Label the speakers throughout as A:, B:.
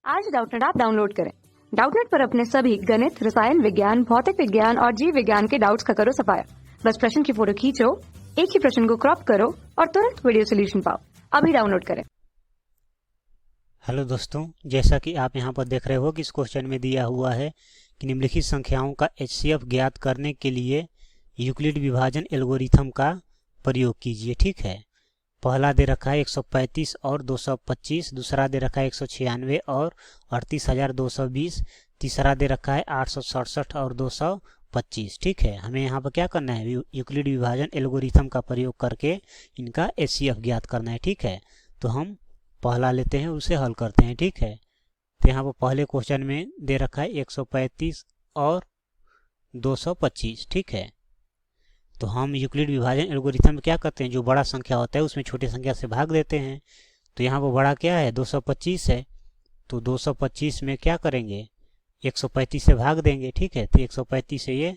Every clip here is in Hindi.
A: आज डाउटनेट ऐप डाउनलोड करें। डाउटनेट पर अपने सभी गणित, रसायन विज्ञान, भौतिक विज्ञान और जीव विज्ञान के डाउट्स का करो सफाया। बस प्रश्न की फोटो खींचो, एक ही प्रश्न को क्रॉप करो और तुरंत वीडियो सोल्यूशन पाओ। अभी डाउनलोड करें।
B: हेलो दोस्तों, जैसा कि आप यहाँ पर देख रहे हो कि इस क्वेश्चन में दिया हुआ है कि निम्नलिखित संख्याओं का HCF ज्ञात करने के लिए यूक्लिड विभाजन एल्गोरिथम का प्रयोग कीजिए। ठीक है, पहला दे रखा है 135 और 225, दूसरा दे रखा है 196 और 38,220, तीसरा दे रखा है 867 और 225। ठीक है, हमें यहाँ पर क्या करना है, यूक्लिड विभाजन एल्गोरिथम का प्रयोग करके इनका HCF ज्ञात करना है। ठीक है, तो हम पहला लेते हैं, उसे हल करते हैं। ठीक है, तो यहाँ पर पहले क्वेश्चन में दे रखा है 135 और 225। ठीक है, तो हम यूक्लिड विभाजन एल्गोरिथम में क्या करते हैं, जो बड़ा संख्या होता है उसमें छोटी संख्या से भाग देते हैं। तो यहाँ पर बड़ा क्या है, 225 है, तो 225 में क्या करेंगे, 135 से भाग देंगे। ठीक है, तो 135 से ये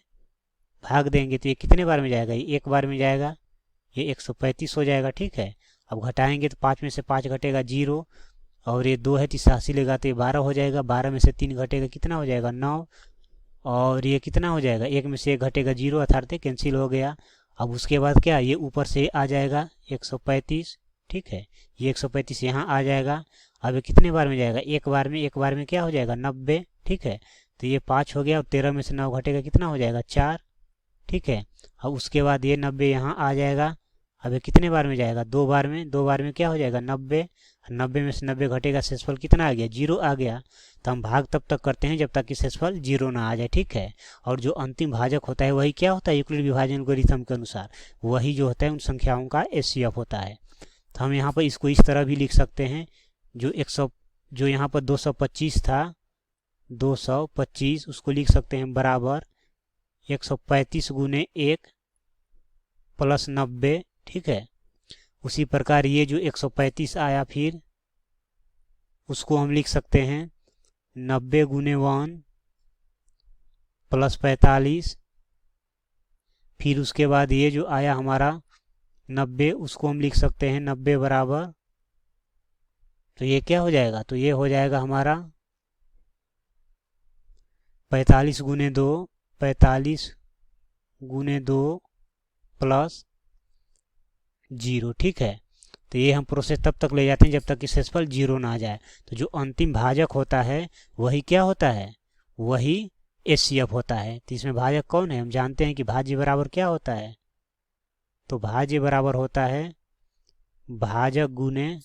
B: भाग देंगे तो ये कितने बार में जाएगा, ये एक बार में जाएगा, ये 135 हो जाएगा। ठीक है, अब घटाएंगे तो 5 में से 5 घटेगा 0, और ये 2 है तो 80 लेगा तो ये 12 हो जाएगा। 12 में से 3 घटेगा कितना हो जाएगा, 9, और ये कितना हो जाएगा, 1 में से 1 घटेगा 0, अर्थात कैंसिल हो गया। अब उसके बाद क्या, ये ऊपर से आ जाएगा 135। ठीक है, ये 135 यहाँ आ जाएगा। अब ये कितने बार में जाएगा, एक बार में क्या हो जाएगा, 90। ठीक है, तो ये 5 हो गया, और 13 में से 9 घटेगा कितना हो जाएगा, 4। ठीक है, अब उसके बाद ये 90 यहाँ आ जाएगा। अब ये कितने बार में जाएगा, दो बार में क्या हो जाएगा, 90। 90 में से 90 घटेगा, शेषफल कितना आ गया, 0 आ गया। तो हम भाग तब तक करते हैं जब तक कि शेषफल 0 ना आ जाए। ठीक है, और जो अंतिम भाजक होता है वही क्या होता है, यूक्लिड विभाजन एल्गोरिथम के अनुसार वही जो होता है उन संख्याओं का HCF होता है। तो हम यहाँ पर इसको इस तरह भी लिख सकते हैं, जो यहाँ पर 225 था, 225 उसको लिख सकते हैं बराबर 135 गुने 1 प्लस 90। ठीक है, उसी प्रकार ये जो 135 आया, फिर उसको हम लिख सकते हैं 90 गुने 1 प्लस 45। फिर उसके बाद ये जो आया हमारा 90, उसको हम लिख सकते हैं 90 बराबर, तो ये क्या हो जाएगा, तो ये हो जाएगा हमारा 45 गुने 2, 45 गुने 2 प्लस 0। ठीक है, तो ये हम प्रोसेस तब तक ले जाते हैं जब तक कि शेषफल 0 ना आ जाए। तो जो अंतिम भाजक होता है वही क्या होता है, वही HCF होता है। तो इसमें भाजक कौन है, हम जानते हैं कि भाज्य बराबर क्या होता है, तो भाज्य बराबर होता है भाजक गुने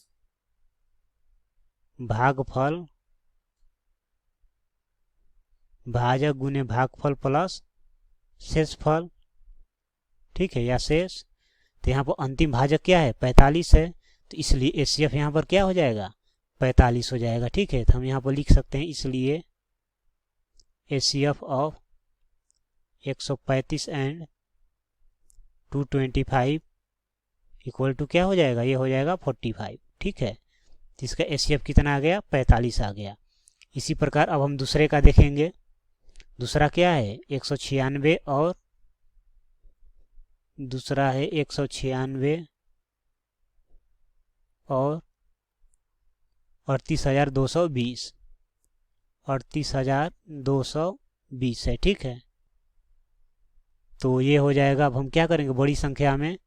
B: भागफल, भाजक गुने भागफल प्लस शेषफल। ठीक है, या शेष। तो यहाँ पर अंतिम भाजक क्या है, 45 है, तो इसलिए HCF यहाँ पर क्या हो जाएगा, 45 हो जाएगा। ठीक है, तो हम यहाँ पर लिख सकते हैं, इसलिए HCF of 135 and 225 equal to क्या हो जाएगा, ये हो जाएगा 45। ठीक है, तो इसका HCF कितना आ गया, 45 आ गया। इसी प्रकार अब हम दूसरे का देखेंगे। दूसरा क्या है, 196 और दूसरा है 196 और 38,220, 38,220 है। ठीक है, तो ये हो जाएगा। अब हम क्या करेंगे, बड़ी संख्या में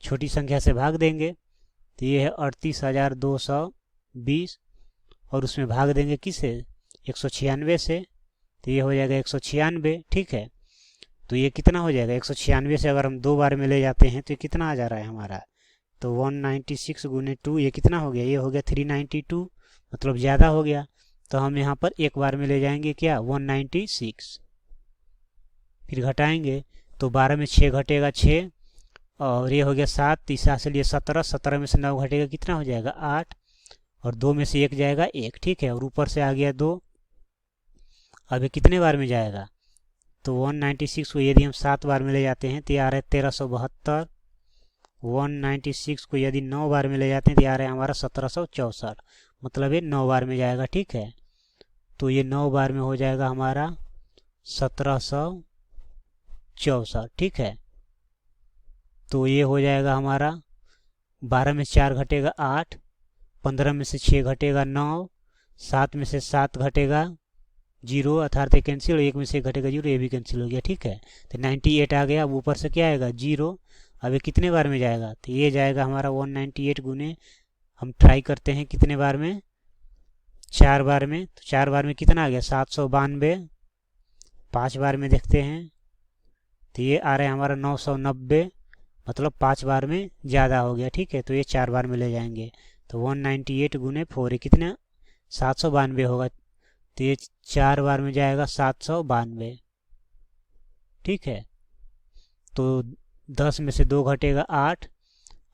B: छोटी संख्या से भाग देंगे। तो ये है 38,220 और उसमें भाग देंगे किससे, 196 से, तो ये हो जाएगा 196। ठीक है, तो ये कितना हो जाएगा, 196 से अगर हम 2 बार में ले जाते हैं तो ये कितना आ जा रहा है हमारा, तो 196 गुने 2, ये कितना हो गया, ये हो गया 392, मतलब ज़्यादा हो गया। तो हम यहाँ पर एक बार में ले जाएंगे क्या, 196, फिर घटाएंगे तो 12 में 6 घटेगा 6, और ये हो गया 7, तीसरा से लिए 17, 17 में से 9 घटेगा कितना हो जाएगा 8, और 2 में से 1 जाएगा 1। ठीक है, और ऊपर से आ गया 2। अब ये कितने बार में जाएगा, तो 196 को यदि हम 7 बार में ले जाते हैं तो ये आ रहा है 1372। 196 को यदि 9 बार में ले जाते हैं तो ये आ रहा है हमारा 1764, मतलब ये 9 बार में जाएगा। ठीक है, तो ये 9 बार में हो जाएगा हमारा 1764। ठीक है, तो ये हो जाएगा हमारा 12 में 4 घटेगा 8, 15 में से 6 घटेगा 9, 7 में से 7 घटेगा 0 अर्थात ये कैंसिल, 1 में से घटेगा 0, ये भी कैंसिल हो गया। ठीक है, तो 98 आ गया। अब ऊपर से क्या आएगा 0। अब ये कितने बार में जाएगा, तो ये जाएगा हमारा 198 गुने, हम ट्राई करते हैं कितने बार में, 4 बार में। तो 4 बार में कितना आ गया 792। 5 बार में देखते हैं तो ये आ रहा है हमारा 990, मतलब 5 बार में ज़्यादा हो गया। ठीक है, तो ये 4 बार में ले जाएंगे। तो 198 गुने 4 ये कितना 792 होगा, तो ये 4 बार में जाएगा 792। ठीक है, तो 10 में से 2 घटेगा 8,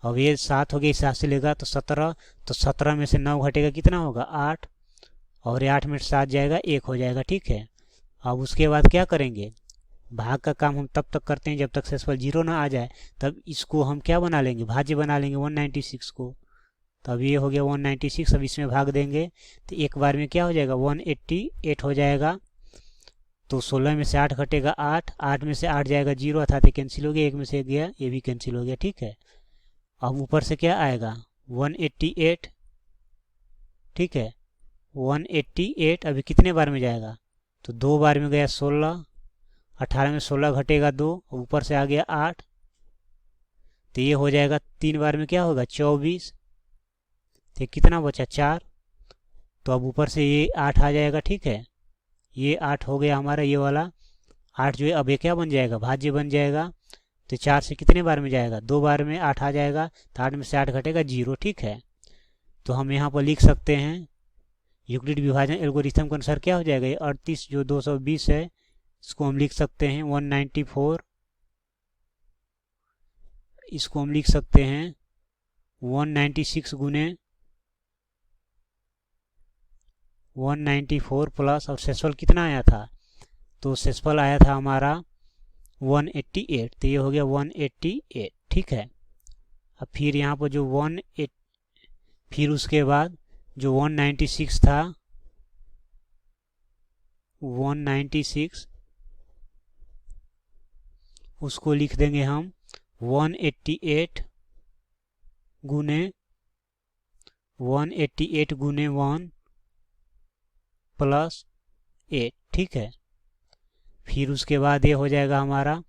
B: अब ये 7 हो गया, इस हिसाब से लेगा तो 17, तो 17 में से 9 घटेगा कितना होगा 8, और ये 8 में से 7 जाएगा 1 हो जाएगा। ठीक है, अब उसके बाद क्या करेंगे, भाग का काम हम तब तक करते हैं जब तक शेषफल 0 ना आ जाए, तब इसको हम क्या बना लेंगे, भाज्य बना लेंगे 196 को। तो अब ये हो गया 196, अब इसमें भाग देंगे तो एक बार में क्या हो जाएगा 188 हो जाएगा। तो 16 में से 8 घटेगा 8, 8 में से 8 जाएगा 0 अर्थात कैंसिल हो गया, 1 में से 1 गया, ये भी कैंसिल हो गया। ठीक है, अब ऊपर से क्या आएगा 188। ठीक है, 188 अभी कितने बार में जाएगा, तो 2 बार में गया 16, 18 में 16 घटेगा 2, ऊपर से आ गया 8, तो ये हो जाएगा 3 बार में क्या होगा 24, तो कितना बचा 4, तो अब ऊपर से ये 8 आ जाएगा। ठीक है, ये 8 हो गया हमारा, ये वाला 8 जो है अब ये क्या बन जाएगा भाज्य बन जाएगा। तो 4 से कितने बार में जाएगा 2 बार में 8 आ जाएगा, तो 8 में से 8 घटेगा 0। ठीक है, तो हम यहाँ पर लिख सकते हैं यूक्लिड विभाजन एल्गोरिथम के अनुसार क्या हो जाएगा, ये 38 जो 220 है इसको हम लिख सकते हैं 194, इसको हम लिख सकते हैं 196 गुने 194 प्लस, और शेषफल कितना आया था, तो शेषफल आया था हमारा 188, तो ये हो गया 188। ठीक है, अब फिर यहाँ पर जो 18, फिर उसके बाद जो 196 था 196 उसको लिख देंगे हम 188 गुने 1 प्लस 8। ठीक है, फिर उसके बाद ये हो जाएगा हमारा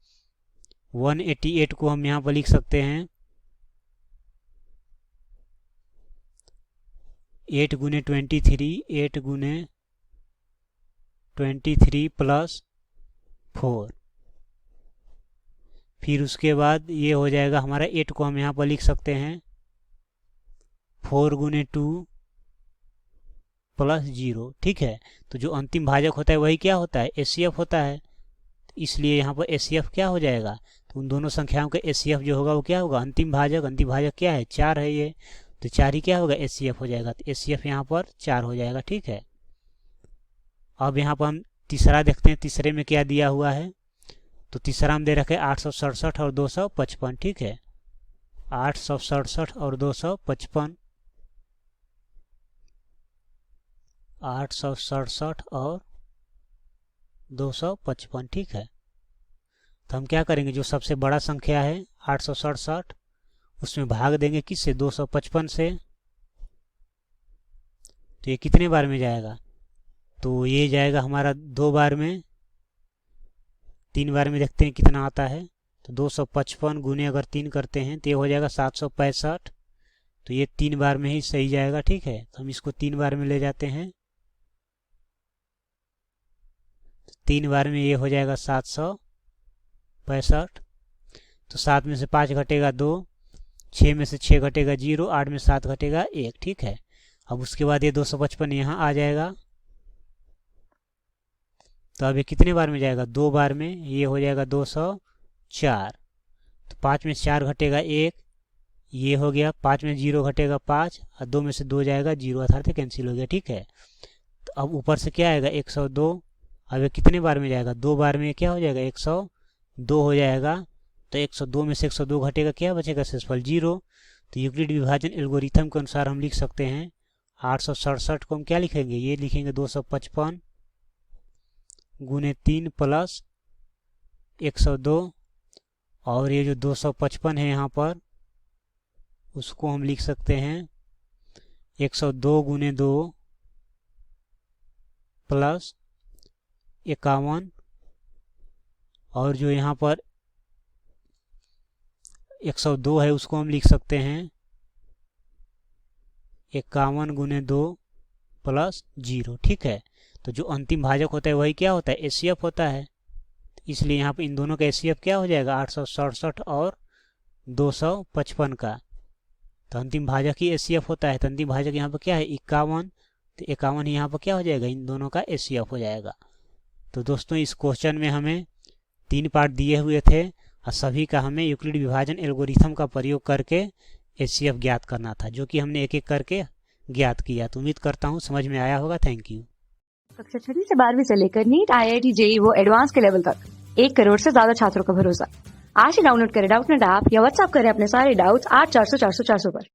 B: 188 को हम यहाँ पर लिख सकते हैं 8 गुने 23, 8 गुने 23 प्लस 4। फिर उसके बाद ये हो जाएगा हमारा 8 को हम यहाँ पर लिख सकते हैं 4 गुने 2 प्लस 0। ठीक है, तो जो अंतिम भाजक होता है वही क्या होता है एचसीएफ होता है, तो इसलिए यहाँ पर एचसीएफ क्या हो जाएगा, तो उन दोनों संख्याओं का एचसीएफ जो होगा वो क्या होगा अंतिम भाजक क्या है 4 है ये, तो 4 ही क्या होगा एचसीएफ हो जाएगा, तो एचसीएफ यहाँ पर 4 हो जाएगा। ठीक है, अब यहाँ पर हम तीसरा देखते हैं, तीसरे में क्या दिया हुआ है, तो तीसरा हम दे रखे 867 और 255। ठीक है, 867 और 255, 867 और 255। ठीक है, तो हम क्या करेंगे जो सबसे बड़ा संख्या है 867 उसमें भाग देंगे किससे 255 से, तो ये कितने बार में जाएगा, तो ये जाएगा हमारा 2 बार में, 3 बार में देखते हैं कितना आता है, तो 255 गुने अगर 3 करते हैं तो ये हो जाएगा 765, तो ये 3 बार में ही सही जाएगा। ठीक है, तो हम इसको 3 बार में ले जाते हैं, 3 बार में ये हो जाएगा 765, तो 7 में से 5 घटेगा 2, 6 में से 6 घटेगा 0, 8 में 7 घटेगा 1। ठीक है, अब उसके बाद ये 255 यहाँ आ जाएगा, तो अब ये कितने बार में जाएगा 2 बार में, ये हो जाएगा 204, तो 5 में से 4 घटेगा 1, ये हो गया 5 में 0 घटेगा 5, और 2 में से 2 जाएगा 0 अर्थात कैंसिल हो गया। ठीक है, तो अब ऊपर से क्या आएगा 102, अब ये कितने बार में जाएगा 2 बार में, क्या हो जाएगा 102 हो जाएगा, तो 102 में से 102 घटेगा क्या बचेगा शेषफल 0। तो यूक्लिड विभाजन एल्गोरिथम के अनुसार हम लिख सकते हैं 867 को हम क्या लिखेंगे, ये लिखेंगे 255 गुने 3 प्लस 102, और ये जो 255 है यहाँ पर उसको हम लिख सकते हैं 102 गुने 2 प्लस 51 और जो यहाँ पर 102 है उसको हम लिख सकते हैं 51 गुने 2 प्लस 0। ठीक है, तो जो अंतिम भाजक होता है वही क्या होता है, एचसीएफ होता है। इसलिए यहाँ पर इन दोनों का एचसीएफ क्या हो जाएगा, 867 और 255 का। तो अंतिम भाजक ही एचसीएफ होता है। तो अंतिम भाजक यहाँ पर क्या है, 51। तो 51 यहाँ पर क्या हो जाएगा, इन दोनों का एचसीएफ हो जाएगा। तो दोस्तों इस क्वेश्चन में हमें 3 पार्ट दिए हुए थे और सभी का हमें यूक्लिड विभाजन एल्गोरिथम का प्रयोग करके एचसीएफ ज्ञात करना था, जो कि हमने एक एक करके ज्ञात किया। तो उम्मीद करता हूँ समझ में आया होगा। Thank you.
A: कक्षा 6वीं से 12वीं से लेकर नीट, IIT, JEE वो एडवांस के लेवल तक 1 करोड़ से ज्यादा छात्रों का भरोसा। आज ही डाउनलोड करें डाउटनेट ऐप या व्हाट्सएप करें अपने सारे डाउट्स 8400 400 400 पर।